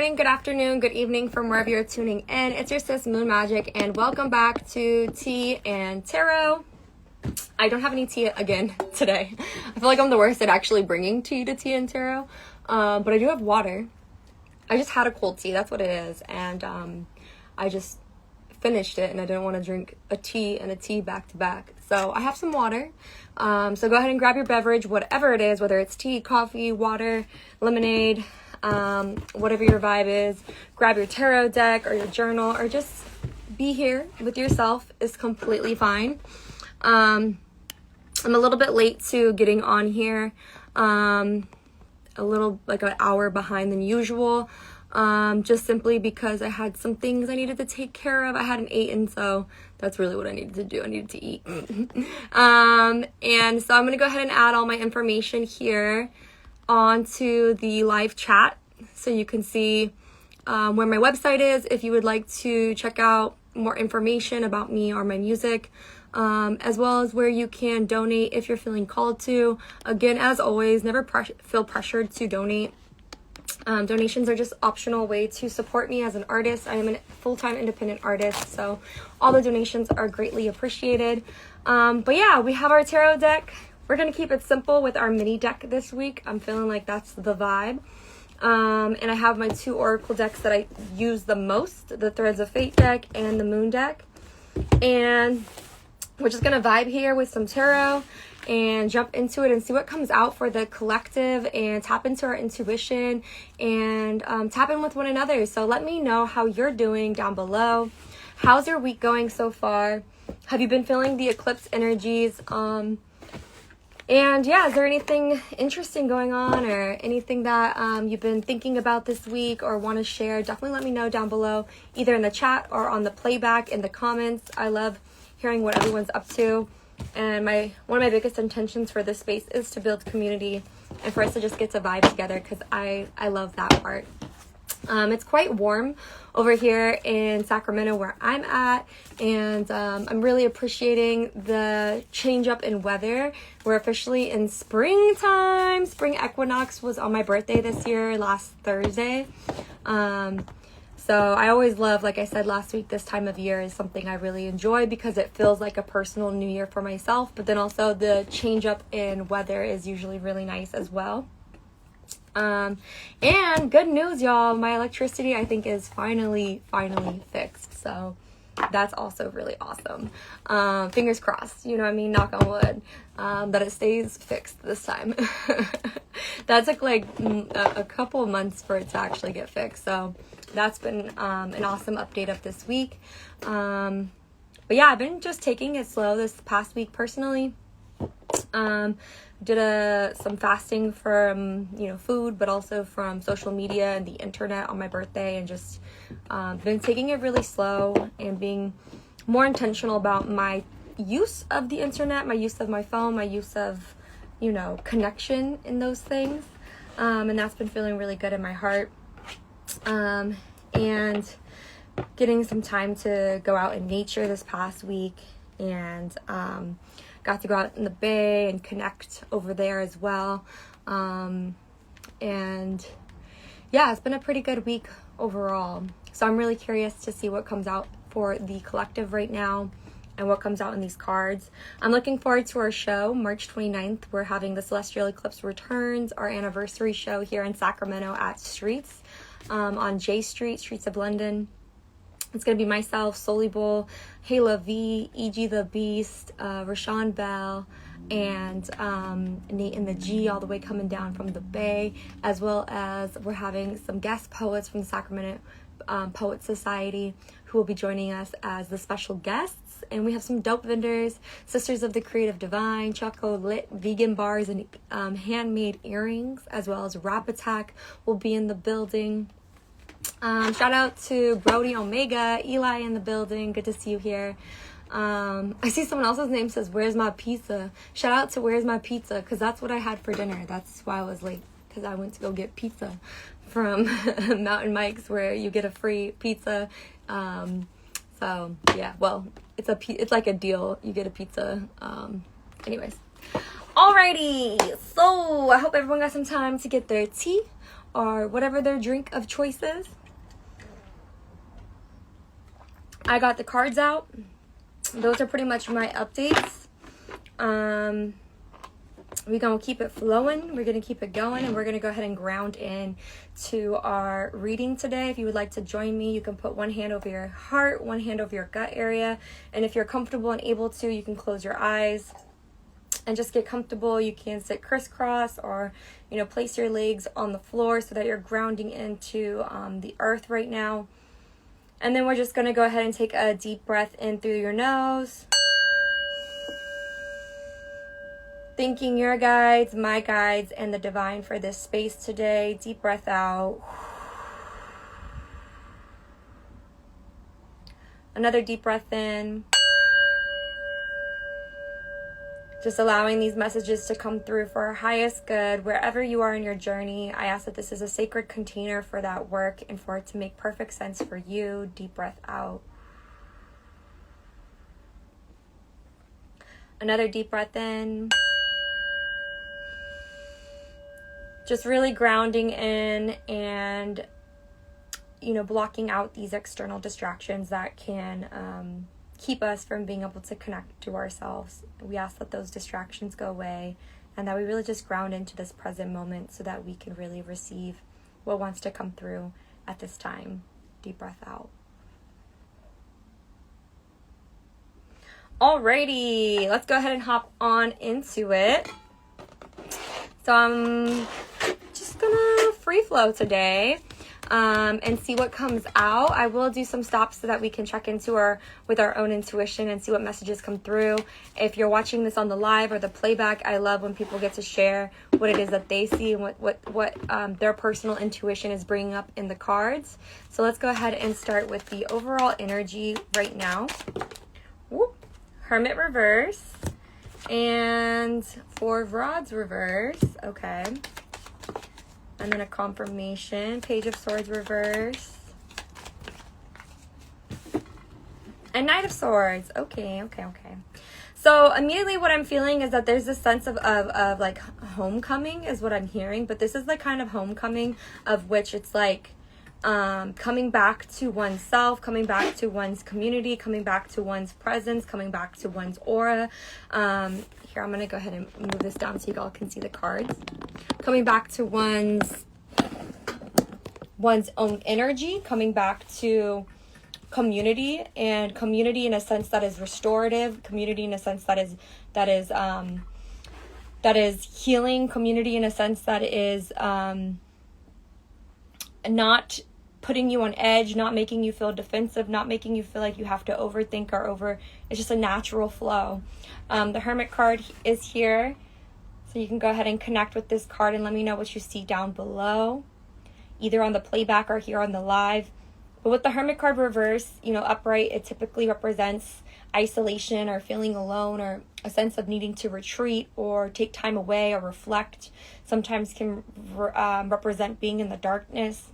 morning, good afternoon, good evening from wherever you're tuning in. It's your sis Moon Magic, and welcome back to Tea and Tarot. I don't have any tea again today. I feel like I'm the worst at actually bringing tea to Tea and Tarot, but I do have water. I just had a cold tea, that's what it is, and I just finished it, and I didn't want to drink a tea and a tea back to back. So I have some water. So go ahead and grab your beverage, whatever it is, whether it's tea, coffee, water, lemonade, whatever your vibe is. Grab your tarot deck or your journal, or just be here with yourself is completely fine. I'm a little bit late to getting on here, a little like an hour behind than usual, just simply because I had some things I needed to take care of. I hadn't eaten, so that's really what I needed to do. I needed to eat. And so I'm going to go ahead and add all my information here onto the live chat so you can see where my website is if you would like to check out more information about me or my music, as well as where you can donate if you're feeling called to. Again, as always, never feel pressured to donate. Donations are just optional way to support me as an artist. I am a full-time independent artist, so all the donations are greatly appreciated. But yeah, we have our tarot deck. We're going to keep it simple with our mini deck this week. I'm feeling like that's the vibe. And I have my two oracle decks that I use the most, the Threads of Fate deck and the Moon deck. And we're just going to vibe here with some tarot and jump into it and see what comes out for the collective, and tap into our intuition and tap in with one another. So let me know how you're doing down below. How's your week going so far? Have you been feeling the eclipse energies? And yeah, is there anything interesting going on, or anything that you've been thinking about this week or want to share? Definitely let me know down below, either in the chat or on the playback in the comments. I love hearing what everyone's up to. And one of my biggest intentions for this space is to build community and for us to just get to vibe together, because I love that part. It's quite warm over here in Sacramento where I'm at, and I'm really appreciating the change up in weather. We're officially in springtime. Spring equinox was on my birthday this year, last Thursday. So I always love, like I said last week, this time of year is something I really enjoy because it feels like a personal new year for myself. But then also the change up in weather is usually really nice as well. And good news, y'all. My electricity, I think, is finally fixed. So that's also really awesome. Fingers crossed, you know what I mean? Knock on wood, that it stays fixed this time. That took like a couple of months for it to actually get fixed. So that's been an awesome update of this week. But yeah, I've been just taking it slow this past week personally. Did some fasting from food, but also from social media and the internet on my birthday, and just been taking it really slow and being more intentional about my use of the internet, my use of my phone, my use of connection in those things, and that's been feeling really good in my heart. And getting some time to go out in nature this past week, and got to go out in the bay and connect over there as well. And yeah, it's been a pretty good week overall. So I'm really curious to see what comes out for the collective right now and what comes out in these cards. I'm looking forward to our show, March 29th. We're having the Celestial Eclipse Returns, our anniversary show here in Sacramento at Streets, on J Street, Streets of London. It's going to be myself, Soli Bull, Hayla V, E.G. the Beast, Rashawn Bell, and Nate and the G, all the way coming down from the Bay, as well as we're having some guest poets from the Sacramento Poet Society who will be joining us as the special guests. And we have some dope vendors, Sisters of the Creative Divine, Choco Lit, vegan bars, and handmade earrings, as well as Rap Attack will be in the building. Shout out to Brody Omega, Eli in the building. Good to see you here. I see someone else's name says, "Where's my pizza?" Shout out to Where's My Pizza, because that's what I had for dinner. That's why I was late, because I went to go get pizza from Mountain Mike's, where you get a free pizza. So yeah, well, it's like a deal. You get a pizza. Anyways, alrighty. So I hope everyone got some time to get their tea or whatever their drink of choice is. I got the cards out. Those are pretty much my updates. We're going to keep it flowing. We're going to keep it going, and we're going to go ahead and ground in to our reading today. If you would like to join me, you can put one hand over your heart, one hand over your gut area. And if you're comfortable and able to, you can close your eyes and just get comfortable. You can sit crisscross or, place your legs on the floor so that you're grounding into the earth right now. And then we're just going to go ahead and take a deep breath in through your nose. Thanking your guides, my guides, and the divine for this space today. Deep breath out. Another deep breath in. Just allowing these messages to come through for our highest good. Wherever you are in your journey, I ask that this is a sacred container for that work and for it to make perfect sense for you. Deep breath out. Another deep breath in. Just really grounding in and, blocking out these external distractions that can keep us from being able to connect to ourselves. We ask that those distractions go away and that we really just ground into this present moment so that we can really receive what wants to come through at this time. Deep breath out. Alrighty, let's go ahead and hop on into it. So I'm just gonna free flow today and see what comes out. I will do some stops so that we can check into with our own intuition and see what messages come through. If you're watching this on the live or the playback, I love when people get to share what it is that they see and what their personal intuition is bringing up in the cards. So let's go ahead and start with the overall energy right now. Whoop. Hermit reverse. And 4 of Rods reverse. Okay. And then a confirmation. Page of Swords reverse. And Knight of Swords. Okay. So immediately what I'm feeling is that there's this sense of like homecoming is what I'm hearing. But this is the kind of homecoming of which it's like coming back to oneself, coming back to one's community, coming back to one's presence, coming back to one's aura. Here, I'm going to go ahead and move this down so you all can see the cards. Coming back to one's own energy, coming back to community, and community in a sense that is restorative, community in a sense that is healing, community in a sense that is not putting you on edge, not making you feel defensive, not making you feel like you have to overthink it's just a natural flow. The Hermit card is here, so you can go ahead and connect with this card and let me know what you see down below, either on the playback or here on the live. But with the Hermit card reverse, upright, it typically represents isolation or feeling alone or a sense of needing to retreat or take time away or reflect. Sometimes can represent being in the darkness.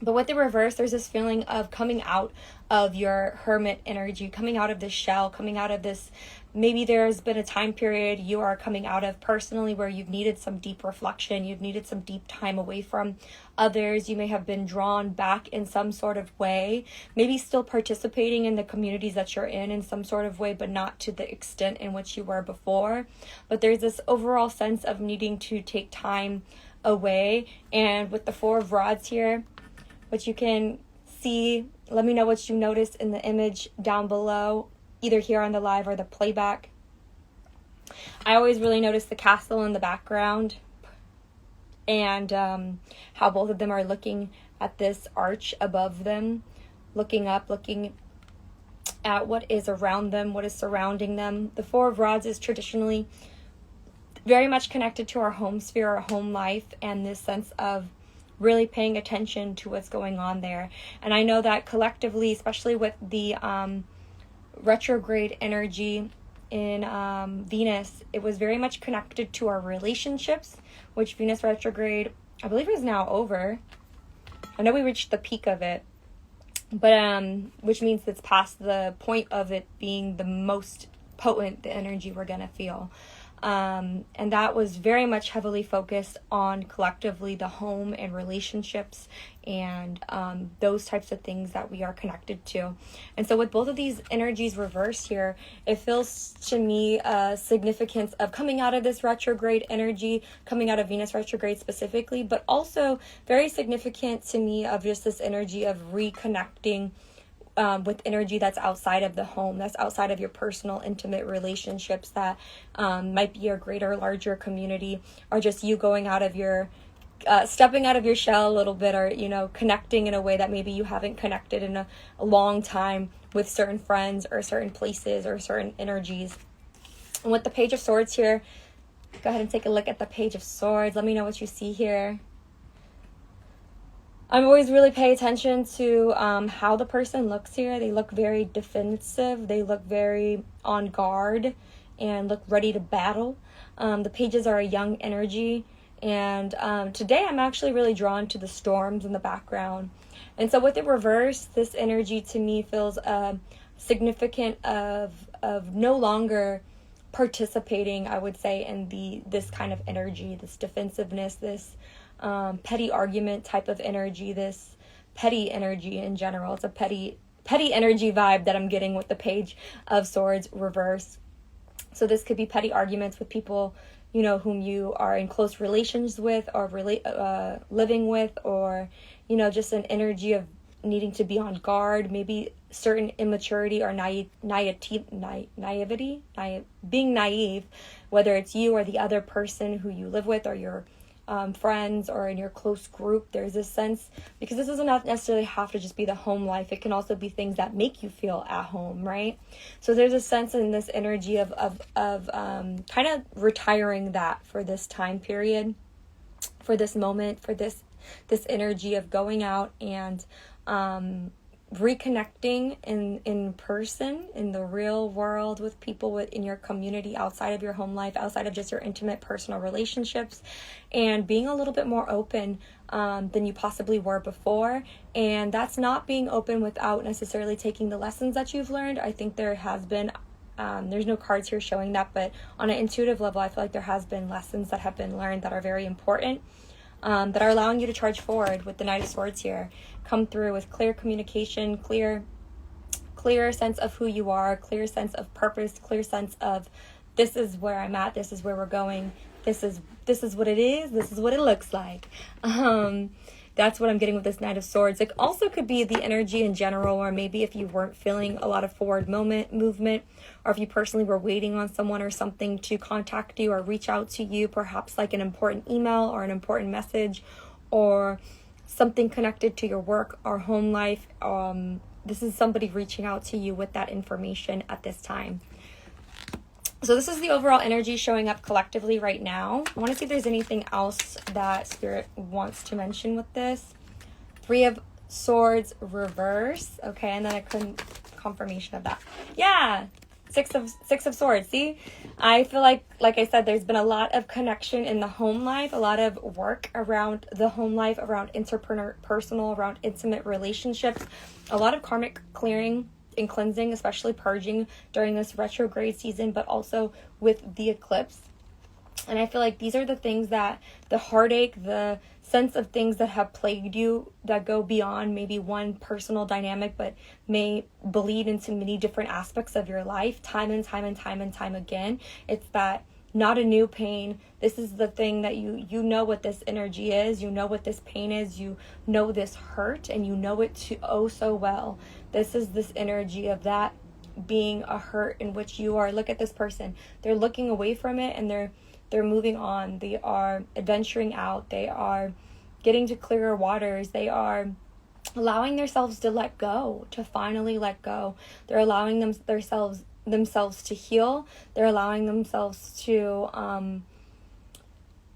But with the reverse, there's this feeling of coming out of your hermit energy, coming out of this shell, coming out of this. Maybe there's been a time period you are coming out of personally where you've needed some deep reflection, you've needed some deep time away from others. You may have been drawn back in some sort of way, maybe still participating in the communities that you're in some sort of way, but not to the extent in which you were before. But there's this overall sense of needing to take time away. And with the 4 of Rods here, what you can see, let me know what you noticed in the image down below, either here on the live or the playback. I always really notice the castle in the background and how both of them are looking at this arch above them, looking up, looking at what is around them, what is surrounding them. The 4 of Rods is traditionally very much connected to our home sphere, our home life, and this sense of really paying attention to what's going on there. And I know that collectively, especially with the retrograde energy in Venus, it was very much connected to our relationships, which Venus retrograde, I believe, is now over. I know we reached the peak of it, but which means it's past the point of it being the most potent, the energy we're gonna feel. And that was very much heavily focused on collectively the home and relationships and those types of things that we are connected to. And so with both of these energies reversed here, it feels to me a significance of coming out of this retrograde energy, coming out of Venus retrograde specifically, but also very significant to me of just this energy of reconnecting with energy that's outside of the home, that's outside of your personal, intimate relationships, that might be your greater, larger community, or just you going out of your, stepping out of your shell a little bit, or, you know, connecting in a way that maybe you haven't connected in a long time with certain friends or certain places or certain energies. And with the Page of Swords here, go ahead and take a look at the Page of Swords. Let me know what you see here. I always really pay attention to how the person looks here. They look very defensive. They look very on guard and look ready to battle. The pages are a young energy. And today I'm actually really drawn to the storms in the background. And so with it reversed, this energy to me feels significant of no longer participating, I would say, in this kind of energy, this defensiveness, this petty argument type of energy, this petty energy in general. It's a petty energy vibe that I'm getting with the Page of Swords reverse. So this could be petty arguments with people, you know, whom you are in close relations with, or living with, or, you know, just an energy of needing to be on guard, maybe certain immaturity or naivety, being naive, whether it's you or the other person who you live with, or your friends, or in your close group. There's this sense, because this doesn't necessarily have to just be the home life. It can also be things that make you feel at home, right? So there's a sense in this energy of kind of retiring that for this time period, for this moment, for this energy of going out and reconnecting in person, in the real world, with people in your community, outside of your home life, outside of just your intimate personal relationships, and being a little bit more open than you possibly were before. And that's not being open without necessarily taking the lessons that you've learned. I think there has been there's no cards here showing that, but on an intuitive level, I feel like there has been lessons that have been learned that are very important, that are allowing you to charge forward with the Knight of Swords here. Come through with clear communication, clear sense of who you are, clear sense of purpose, clear sense of, this is where I'm at, this is where we're going, this is what it is, this is what it looks like. That's what I'm getting with this Knight of Swords. It also could be the energy in general, or maybe if you weren't feeling a lot of forward movement, or if you personally were waiting on someone or something to contact you or reach out to you, perhaps like an important email or an important message, or something connected to your work or home life. This is somebody reaching out to you with that information at this time. So this is the overall energy showing up collectively right now. I want to see if there's anything else that Spirit wants to mention with this. 3 of Swords reverse. Okay, and then a confirmation of that. Yeah, 6 of Swords. See, I feel like I said, there's been a lot of connection in the home life, a lot of work around the home life, around interpersonal, around intimate relationships, a lot of karmic clearing and cleansing, especially purging during this retrograde season, but also with the eclipse. And I feel like these are the things that, the heartache, the sense of things that have plagued you, that go beyond maybe one personal dynamic, but may bleed into many different aspects of your life, time and time again. It's that not a new pain. This is the thing that you know what this energy is, you know what this pain is, you know this hurt, and you know it oh so well. This is this energy of that being a hurt in which you are, look at this person, they're looking away from it, and they're moving on. They are adventuring out. They are getting to clearer waters. They are allowing themselves to let go, to finally let go. They're allowing themselves to heal. They're allowing themselves to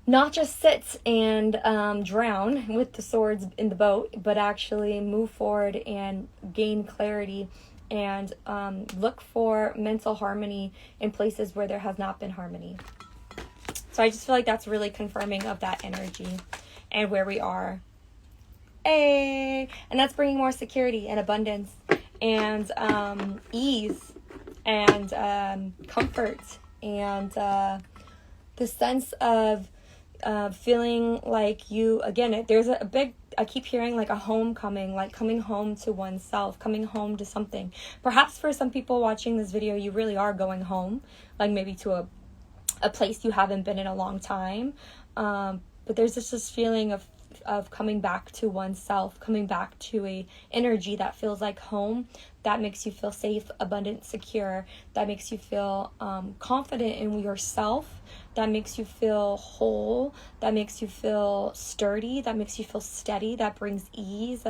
not just sit and drown with the swords in the boat, but actually move forward and gain clarity and look for mental harmony in places where there has not been harmony. So I just feel like that's really confirming of that energy and where we are. And that's bringing more security and abundance and ease and comfort and the sense of feeling like you, again, there's a big, I keep hearing like a homecoming, like coming home to oneself, coming home to something. Perhaps for some people watching this video, you really are going home, like maybe to a place you haven't been in a long time. But there's just this feeling of coming back to oneself, coming back to a energy that feels like home, that makes you feel safe, abundant, secure, that makes you feel confident in yourself, that makes you feel whole, that makes you feel sturdy, that makes you feel steady, that brings ease.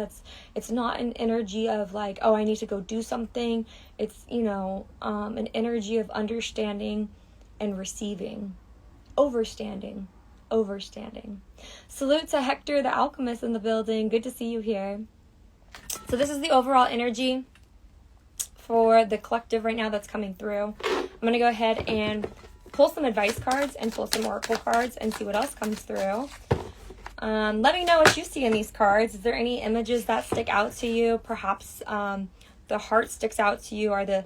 It's not an energy of like, oh, I need to go do something. It's, an energy of understanding and receiving, overstanding. Salute to Hector the Alchemist in the building. Good to see you here. So this is the overall energy for the collective right now that's coming through. I'm going to go ahead and pull some advice cards and pull some oracle cards and see what else comes through. Let me know what you see in these cards. Is there any images that stick out to you? Perhaps the heart sticks out to you, or the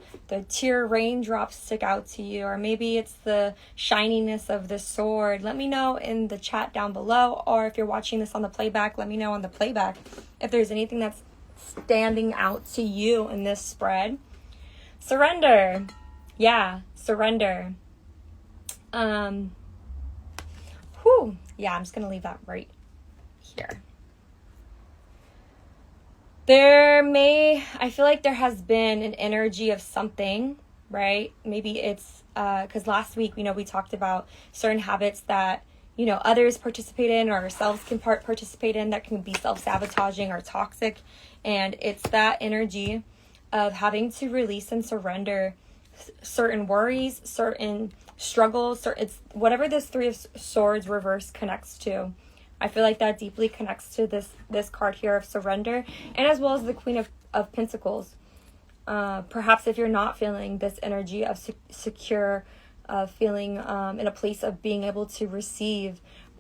tear raindrops stick out to you, or maybe it's the shininess of the sword. Let me know in the chat down below, or if you're watching this on the playback, let me know on the playback if there's anything that's standing out to you in this spread. Surrender. Yeah, surrender. Yeah, I'm just gonna leave that right here. I feel like there has been an energy of something, right? Maybe it's because last week, we talked about certain habits that, others participate in or ourselves can participate in that can be self-sabotaging or toxic. And it's that energy of having to release and surrender certain worries, certain struggles, it's whatever this Three of Swords reverse connects to. I feel like that deeply connects to this card here of surrender, and as well as the Queen of Pentacles. Perhaps if you're not feeling this energy of secure, feeling in a place of being able to receive,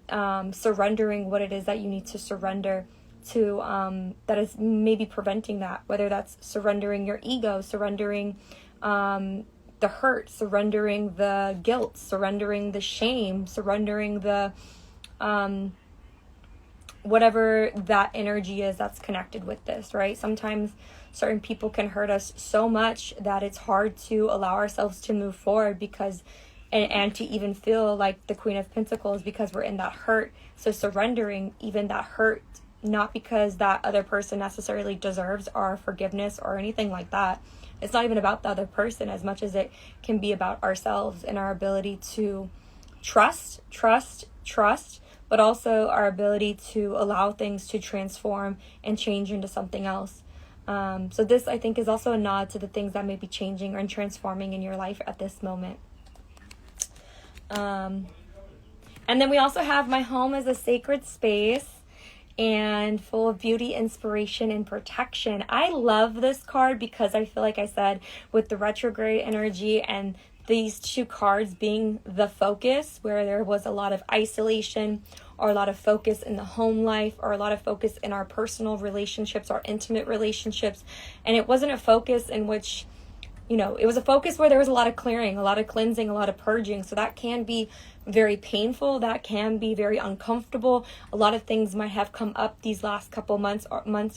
surrendering what it is that you need to surrender to, that is maybe preventing that, whether that's surrendering your ego, surrendering the hurt, surrendering the guilt, surrendering the shame, surrendering the whatever that energy is that's connected with this, right? Sometimes certain people can hurt us so much that it's hard to allow ourselves to move forward because, and to even feel like the Queen of Pentacles, because we're in that hurt. So surrendering even that hurt, not because that other person necessarily deserves our forgiveness or anything like that. It's not even about the other person as much as it can be about ourselves and our ability to trust, but also our ability to allow things to transform and change into something else. So this, I think, is also a nod to the things that may be changing and transforming in your life at this moment. And then we also have my home as a sacred space and full of beauty, inspiration, and protection. I love this card because I feel like I said with the retrograde energy and these two cards being the focus, where there was a lot of isolation or a lot of focus in the home life or a lot of focus in our personal relationships, our intimate relationships. And it wasn't a focus in which, it was a focus where there was a lot of clearing, a lot of cleansing, a lot of purging. So that can be very painful. That can be very uncomfortable. A lot of things might have come up these last couple months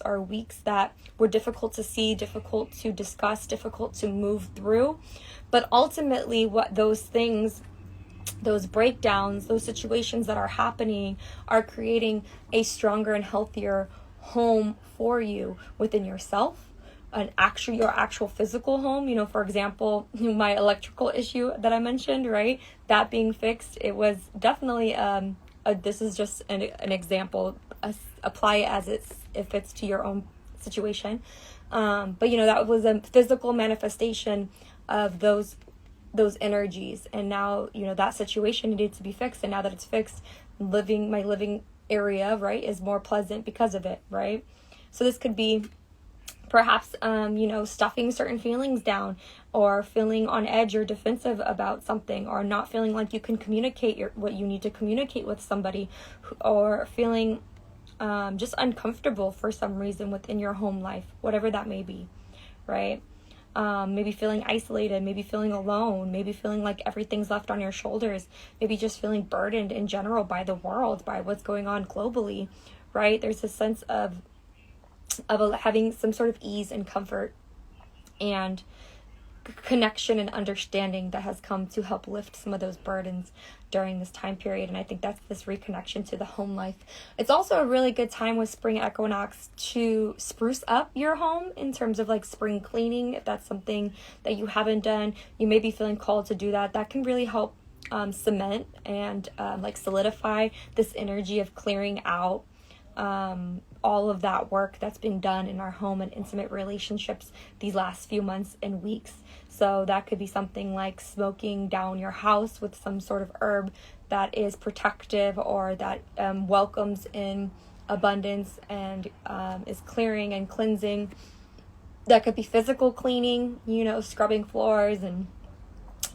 or weeks that were difficult to see, difficult to discuss, difficult to move through. But ultimately, what those things, those breakdowns, those situations that are happening are creating a stronger and healthier home for you within yourself, your actual physical home. For example, my electrical issue that I mentioned, right? That being fixed, it was definitely, this is just an example. Apply it as if it's to your own situation. But that was a physical manifestation of those energies, and now that situation needed to be fixed, and now that it's fixed, my living area, right, is more pleasant because of it, right? So this could be perhaps stuffing certain feelings down, or feeling on edge or defensive about something, or not feeling like you can communicate what you need to communicate with somebody, or feeling just uncomfortable for some reason within your home life, whatever that may be, right? maybe feeling isolated, maybe feeling alone, maybe feeling like everything's left on your shoulders, maybe just feeling burdened in general by the world, by what's going on globally, right? There's a sense of having some sort of ease and comfort and connection and understanding that has come to help lift some of those burdens during this time period. And I think that's this reconnection to the home life. It's also a really good time with spring equinox to spruce up your home in terms of like spring cleaning. If that's something that you haven't done, you may be feeling called to do that. That can really help cement and like solidify this energy of clearing out all of that work that's been done in our home and intimate relationships these last few months and weeks. So that could be something like smoking down your house with some sort of herb that is protective or that welcomes in abundance and is clearing and cleansing. That could be physical cleaning, scrubbing floors and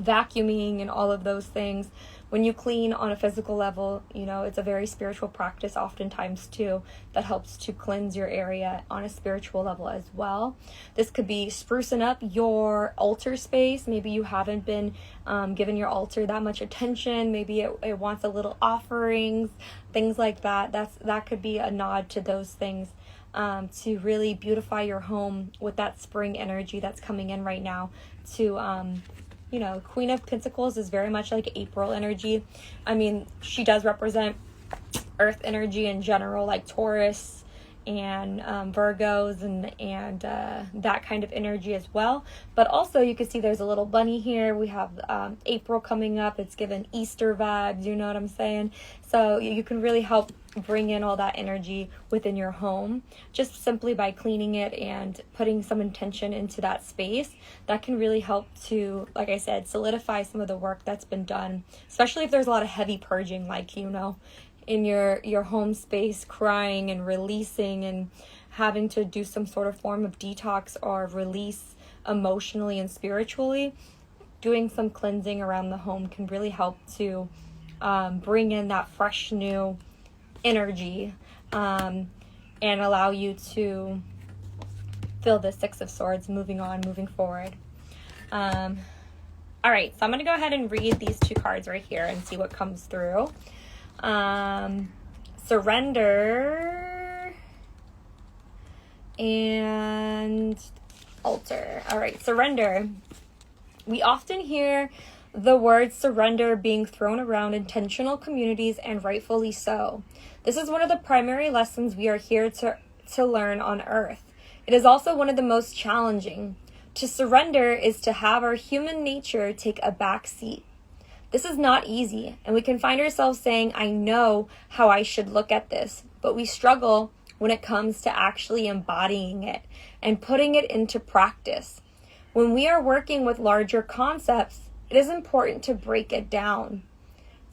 vacuuming and all of those things. When you clean on a physical level, it's a very spiritual practice oftentimes too that helps to cleanse your area on a spiritual level as well. This could be sprucing up your altar space. Maybe you haven't been giving your altar that much attention. Maybe it wants a little offerings, things like that. That could be a nod to those things to really beautify your home with that spring energy that's coming in right now to Queen of Pentacles is very much like April energy. I mean, she does represent earth energy in general, like Taurus and Virgos and that kind of energy as well. But also you can see there's a little bunny here. We have April coming up. It's given Easter vibes, you know what I'm saying? So you can really help bring in all that energy within your home just simply by cleaning it and putting some intention into that space. That can really help to, like I said, solidify some of the work that's been done, especially if there's a lot of heavy purging, like in your home space, crying and releasing and having to do some sort of form of detox or release emotionally and spiritually. Doing some cleansing around the home can really help to bring in that fresh new energy and allow you to feel the Six of Swords moving forward. All right, so I'm going to go ahead and read these two cards right here and see what comes through. Surrender and altar. All right, surrender. We often hear the word surrender being thrown around in intentional communities, and rightfully so. This is one of the primary lessons we are here to learn on Earth. It is also one of the most challenging. To surrender is to have our human nature take a back seat. This is not easy, and we can find ourselves saying, I know how I should look at this, but we struggle when it comes to actually embodying it and putting it into practice. When we are working with larger concepts, it is important to break it down.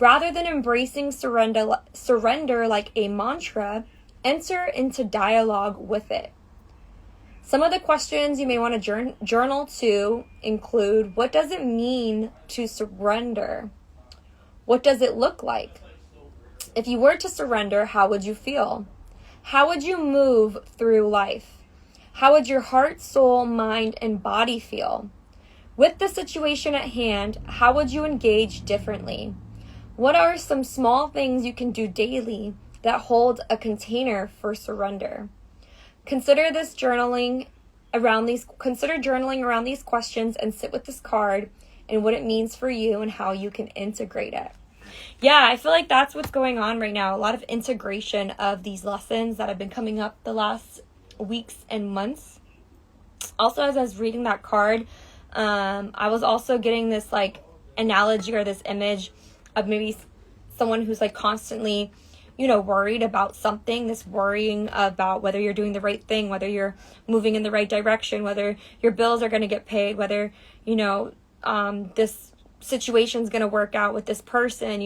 Rather than embracing surrender like a mantra, enter into dialogue with it. Some of the questions you may want to journal to include, what does it mean to surrender? What does it look like? If you were to surrender, how would you feel? How would you move through life? How would your heart, soul, mind, and body feel? With the situation at hand, how would you engage differently? What are some small things you can do daily that hold a container for surrender? Consider journaling around these questions and sit with this card and what it means for you and how you can integrate it. Yeah, I feel like that's what's going on right now. A lot of integration of these lessons that have been coming up the last weeks and months. Also, as I was reading that card, I was also getting this like analogy or this image of maybe someone who's like constantly worried about something, this worrying about whether you're doing the right thing, whether you're moving in the right direction, whether your bills are going to get paid, whether, this situation's going to work out with this person,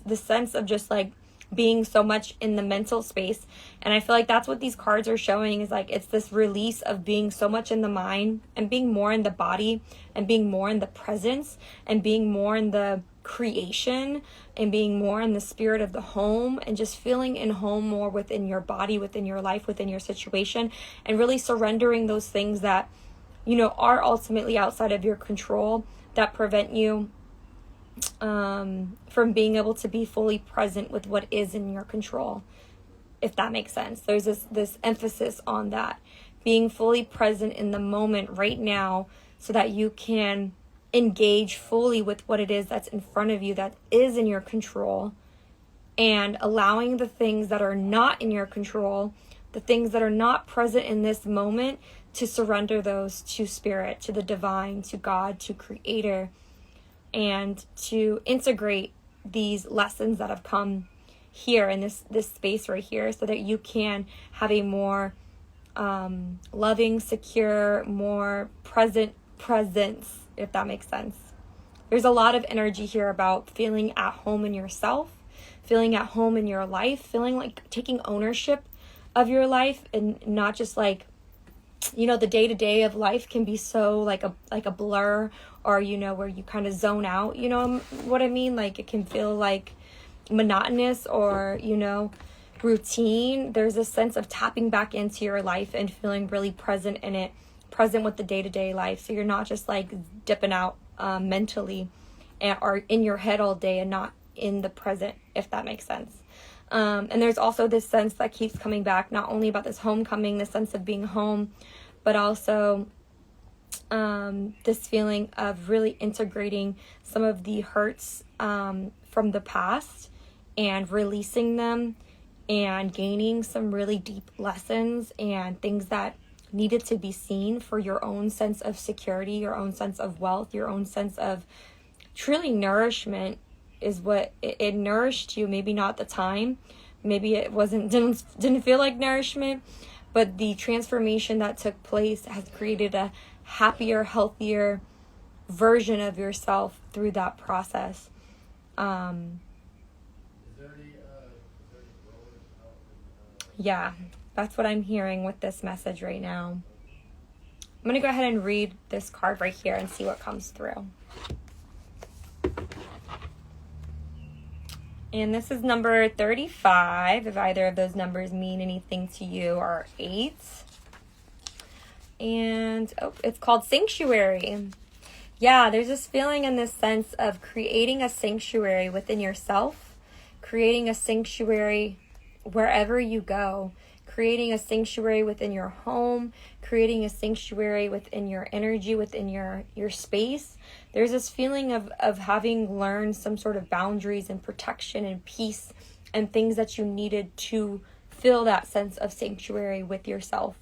this sense of just like being so much in the mental space. And I feel like that's what these cards are showing is like, it's this release of being so much in the mind and being more in the body and being more in the presence and being more in the creation and being more in the spirit of the home and just feeling in home more within your body, within your life, within your situation, and really surrendering those things that are ultimately outside of your control, that prevent you from being able to be fully present with what is in your control, if that makes sense. There's this emphasis on that, being fully present in the moment right now, so that you can engage fully with what it is that's in front of you, that is in your control, and allowing the things that are not in your control, the things that are not present in this moment, to surrender those to Spirit, to the divine, to God, to Creator, and to integrate these lessons that have come here in this space right here, so that you can have a more loving, secure, more presence, if that makes sense. There's a lot of energy here about feeling at home in yourself, feeling at home in your life, feeling like taking ownership of your life, and not just like, the day-to-day of life can be so like a blur, or where you kind of zone out, what I mean? Like, it can feel like monotonous, or routine. There's a sense of tapping back into your life and feeling really present in it, present with the day-to-day life, so you're not just like dipping out mentally or in your head all day and not in the present, if that makes sense. And there's also this sense that keeps coming back, not only about this homecoming, the sense of being home, but also this feeling of really integrating some of the hurts from the past and releasing them, and gaining some really deep lessons and things that needed to be seen for your own sense of security, your own sense of wealth, your own sense of truly nourishment. Is what it nourished you. Maybe not at the time, maybe it didn't feel like nourishment, but the transformation that took place has created a happier, healthier version of yourself through that process. Yeah, that's what I'm hearing with this message right now. I'm going to go ahead and read this card right here and see what comes through. And this is number 35, if either of those numbers mean anything to you, or 8. And, it's called Sanctuary. Yeah, there's this feeling and this sense of creating a sanctuary within yourself, creating a sanctuary wherever you go, creating a sanctuary within your home, creating a sanctuary within your energy, within your space. There's this feeling of having learned some sort of boundaries and protection and peace and things that you needed to fill that sense of sanctuary with yourself.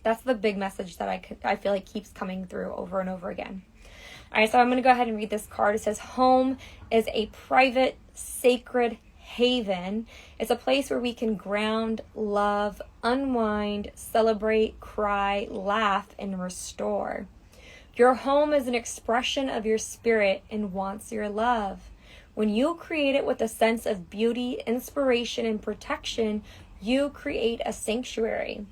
That's the big message that I feel like keeps coming through over and over again. All right, so I'm going to go ahead and read this card. It says, home is a private, sacred haven. It's a place where we can ground, love, unwind, celebrate, cry, laugh, and restore. Your home is an expression of your spirit and wants your love. When you create it with a sense of beauty, inspiration, and protection, you create a sanctuary.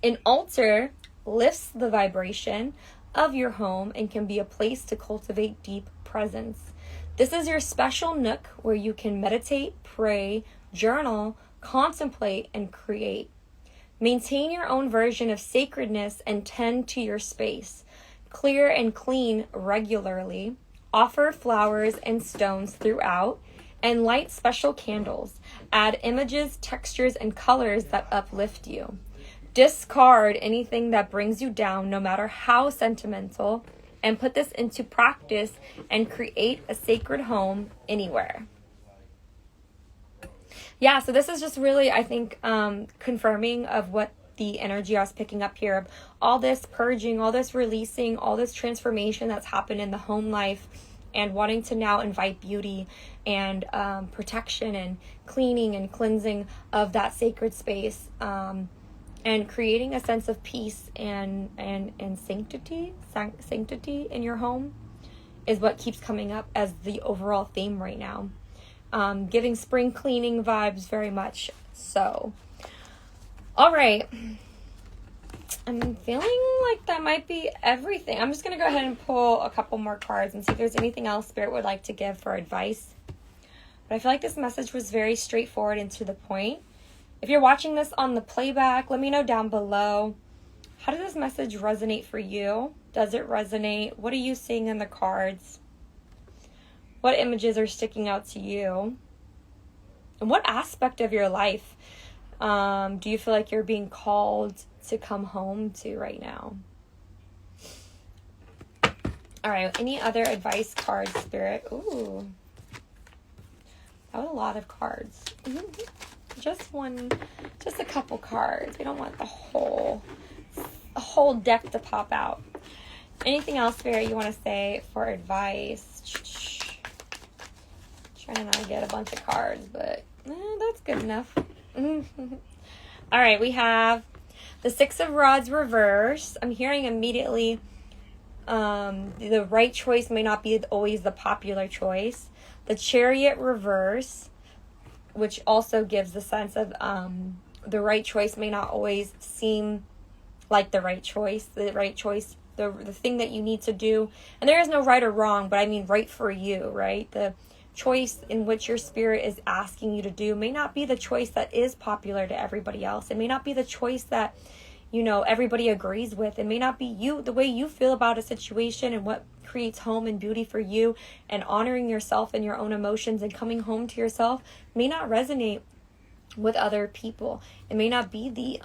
An altar lifts the vibration of your home and can be a place to cultivate deep presence. This is your special nook where you can meditate, pray, journal, contemplate, and create. Maintain your own version of sacredness and tend to your space. Clear and clean regularly. Offer flowers and stones throughout, and light special candles. Add images, textures, and colors that uplift you. Discard anything that brings you down, no matter how sentimental, and put this into practice and create a sacred home anywhere. Yeah, so this is just really, I think, confirming of what the energy I was picking up here. All this purging, all this releasing, all this transformation that's happened in the home life, and wanting to now invite beauty and protection and cleaning and cleansing of that sacred space, and creating a sense of peace and sanctity in your home is what keeps coming up as the overall theme right now. Giving spring cleaning vibes very much so. All right. I'm feeling like that might be everything. I'm just going to go ahead and pull a couple more cards and see if there's anything else Spirit would like to give for advice. But I feel like this message was very straightforward and to the point. If you're watching this on the playback, let me know down below How does this message resonate for you? Does it resonate? What are you seeing in the cards? What images are sticking out to you? And what aspect of your life do you feel like you're being called to come home to right now? All right, any other advice cards, Spirit? Ooh, that was a lot of cards. Just a couple cards. We don't want a whole deck to pop out. Anything else, Spirit, you want to say for advice? Trying to not get a bunch of cards, but that's good enough. All right, we have the Six of Rods reverse. I'm hearing immediately the right choice may not be always the popular choice. The Chariot reverse, which also gives the sense of the right choice may not always seem like the right choice. The right choice, the thing that you need to do. And there is no right or wrong, but I mean right for you, right? The choice in which your spirit is asking you to do may not be the choice that is popular to everybody else. It may not be the choice that, you know, everybody agrees with. It may not be you, the way you feel about a situation and what creates home and beauty for you, and honoring yourself and your own emotions and coming home to yourself may not resonate with other people. It may not be the,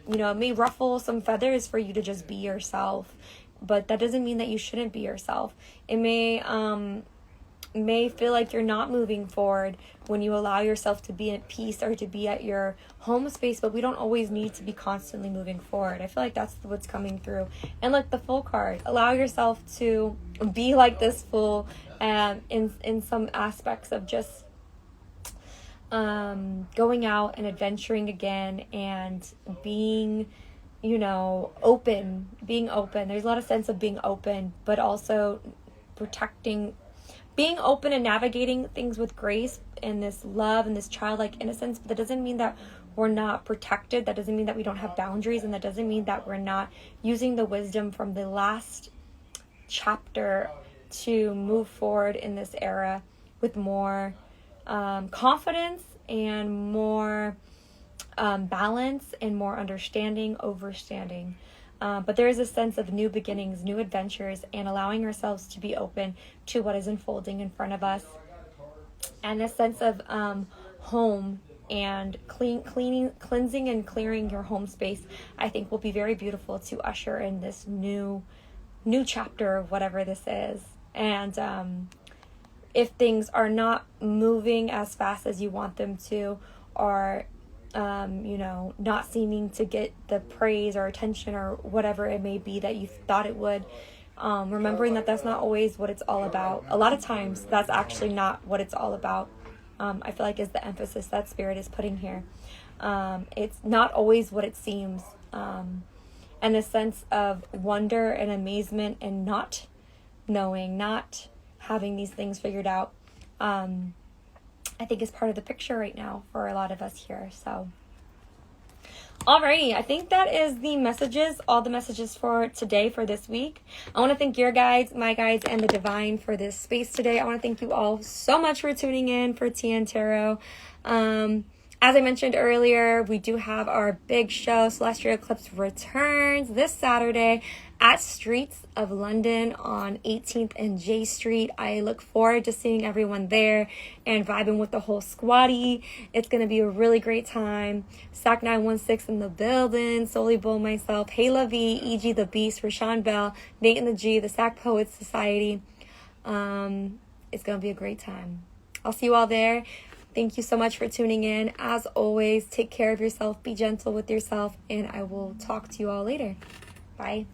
it may ruffle some feathers for you to just be yourself, but that doesn't mean that you shouldn't be yourself. It may feel like you're not moving forward when you allow yourself to be at peace or to be at your home space, but we don't always need to be constantly moving forward. I feel like that's what's coming through. And look, the Fool card, allow yourself to be like this Fool in some aspects of just going out and adventuring again and being, open. There's a lot of sense of being open, but also being open and navigating things with grace and this love and this childlike innocence. But that doesn't mean that we're not protected. That doesn't mean that we don't have boundaries. And that doesn't mean that we're not using the wisdom from the last chapter to move forward in this era with more confidence and more balance and more understanding, overstanding. But there is a sense of new beginnings, new adventures, and allowing ourselves to be open to what is unfolding in front of us. And a sense of home and cleansing and clearing your home space, I think will be very beautiful to usher in this new chapter of whatever this is. And if things are not moving as fast as you want them to, or not seeming to get the praise or attention or whatever it may be that you thought it would, remembering that that's not always what it's all about. A lot of times that's actually not what it's all about. I feel like is the emphasis that Spirit is putting here. It's not always what it seems. And a sense of wonder and amazement and not knowing, not having these things figured out, I think is part of the picture right now for a lot of us here. So, alrighty, I think that is the messages, all the messages for today, for this week. I want to thank your guides, my guides, and the divine for this space today. I want to thank you all so much for tuning in for TN Tarot. As I mentioned earlier, we do have our big show, Celestial Eclipse Returns, this Saturday at Streets of London on 18th and J Street. I look forward to seeing everyone there and vibing with the whole squaddy. It's going to be a really great time. Sac 916 in the building, Solely Bull, myself, Hayla V, E.G. the Beast, Rashawn Bell, Nate and the G, the Sac Poets Society. It's going to be a great time. I'll see you all there. Thank you so much for tuning in. As always, take care of yourself, be gentle with yourself, and I will talk to you all later. Bye.